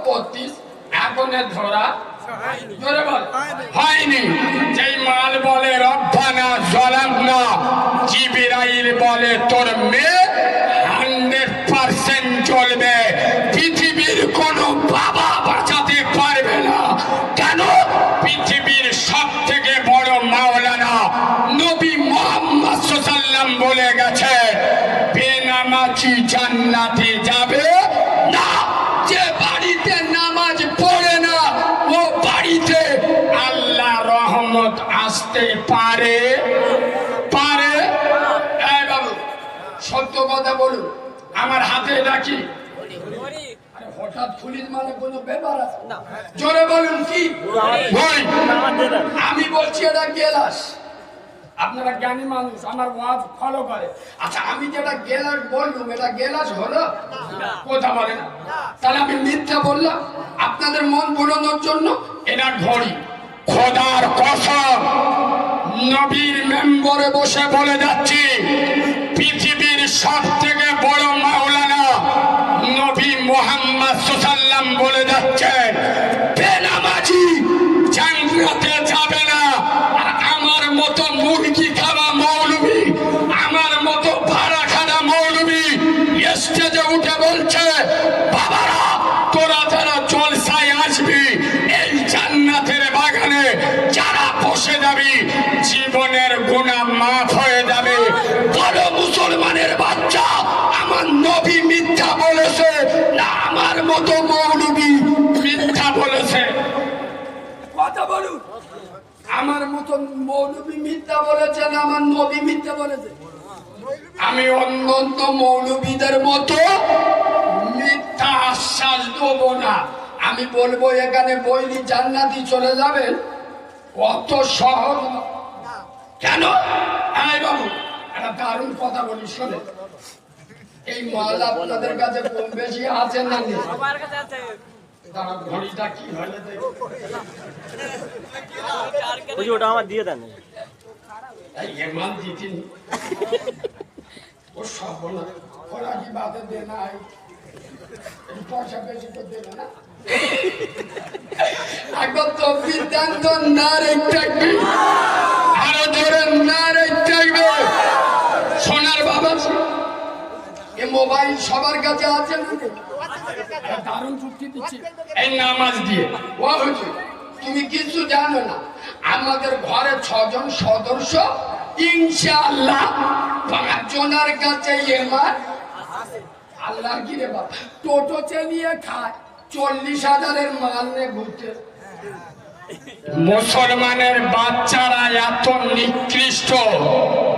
করতিস, এখন ধরা জোরে বল হয়নি। যেই মাল বলে রব্বানা জালামনা, জিবরাইল বলে তোর মেয়ে 100% চলবে, পৃথিবীর কোনো বাবা বাঁচাতে পারবে না। কেন? পৃথিবীর সব থেকে বড় মাওলানা নবী মুহাম্মদ সাল্লাল্লাহু বলে গেছে, বেনামাজি জান্নাতে যাবে না। যে বাড়িতে নামাজ পড়ে না ও বাড়িতে আল্লাহ রহমত আসতে পারে পারে? এই বাবু সত্য কথা বলুন, আমার হাতে রাখি হঠাৎ পুলিশ মানে কোনো ব্যাপার আছে? জোরে বলুন কি? আমি বলছি এটা গেলাস, আপনারা জ্ঞানী মানুষ, আমার ওয়াজ ফলো করে। আচ্ছা আমি যেটা গেলাস বললুম, এটা গেলাস হলো? কথা বলে না, তাহলে আমি মিথ্যা বললাম আপনাদের মন ভুলানোর জন্য। এটা ঘড়ি, খোদার কসম নবীর মেম্বরে বসে বলে যাচ্ছি, পৃথিবীর সব থেকে বড় মাওলানা নবী মুহাম্মদ সাল্লাল্লাহু বলে যাচ্ছেন, বেনামাজি জান্নাতে যাবে না। আর আমার মতো মুরগি খাওয়া মৌলবি, আমার মতো ভাড়া খাওয়া মৌলবি স্টেজে উঠে বলছে, বাবারা তোরা যারা জলসায় আসবি এই জান্নাতের বাগানে যারা বসে যাবি জীবনের গুনাহ মাফ হয়ে যাবে। বড় মুসলমানের বাচ্চা, আমার নবী মিথ্যা বলেছে না আমার মতো মৌলবি মিথ্যা বলেছে? কথা বলুন, আমার মতো মৌলবি মিথ্যা বলেছে না আমার নবী মিথ্যা বলেছে? আমি অন্য মৌলবীদের মতো মিথ্যা আশ্বাস দেবো না। আমি বলবো এখানে বইলি জান্নাতি চলে যাবেন, অত সহজ না। কেন? এই বাবু একটা দারুণ কথা বলি শোনে, এই মাল আপনাদের কাছে কম বেশি আছে না নেই? দাঁড়া, ঘড়িটা কি হলে ওটা আমার দিয়ে দেন। এই মাল দিতিনি ও সব না, ওরা কি বাদে দে না, পয়সা বেশি তো দেবে না। একবার তো বিদ্যান্ত না রে থাকবে, আরো ধরে না রে থাকবে। সোনার বাবা, এ মোবাইল সবার কাছে আছে না? দারুণ চুক্তি দিচ্ছি এই নামাজ দিয়ে। ও হুজুর তুমি কিছু জানো না, আমাদের ঘরে 6 জন সদস্য, ইনশাআল্লাহ 5 জনের কাছে ইমান। আল্লাহ কি রে বাবা, টোটো চালিয়ে খায়, 40,000-এর মাল নিয়ে ঘুরতে। মুসলমানের বাচ্চারা এত নিকৃষ্ট,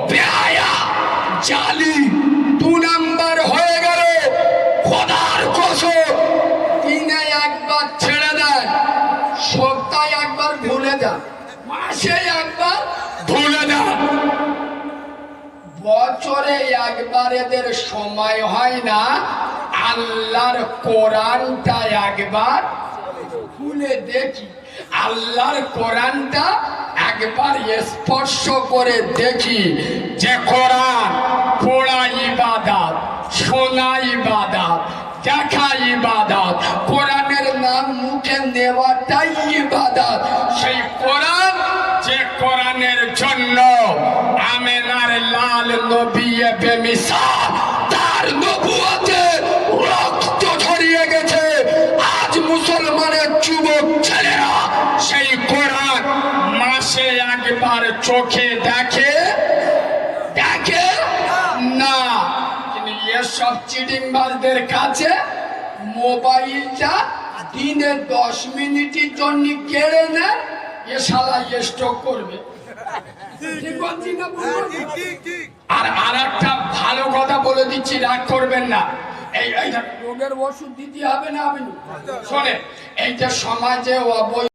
বেহায়া, জালি, 2 নাম্বার হয়ে গেল। খোদার কসম দিনে একবার ছেড়ে দেয়, সপ্তাহে একবার ভুলে যান, মাসে একবার ভুলে যান, বছরে একবার এদের সময় হয় না আল্লাহর কোরআনটা একবার খুলে দেখি, আল্লাহর কোরআনটা একবার স্পর্শ করে দেখি। যে কোরআন পড়া ইবাদত, শোনা ইবাদত, দেখা ইবাদত, কোরআনের নাম মুখে নেওয়াটাই ইবাদত। সেই কোরআন, যে কোরআনের জন্য আমেনার লাল নবী বেমিসাল তার নবুয়তে রক্ত ঝরিয়ে গেছে, আজ মুসলমানের চোখে দেখে দেখে না, কিন্তু এসব চিটিংবাজদের কাছে মোবাইলটা দিনে 10 মিনিটের জন্য কেড়ে নেয়, এ শালা স্ট্রোক করবে। ঠিক বলছি না ভুল বলছি? আর একটা ভালো কথা বলে দিচ্ছি, রাগ করবেন না, এই রোগের ওষুধ দিতে হবে না। আপনি শোনে, এই যে সমাজে অবৈধ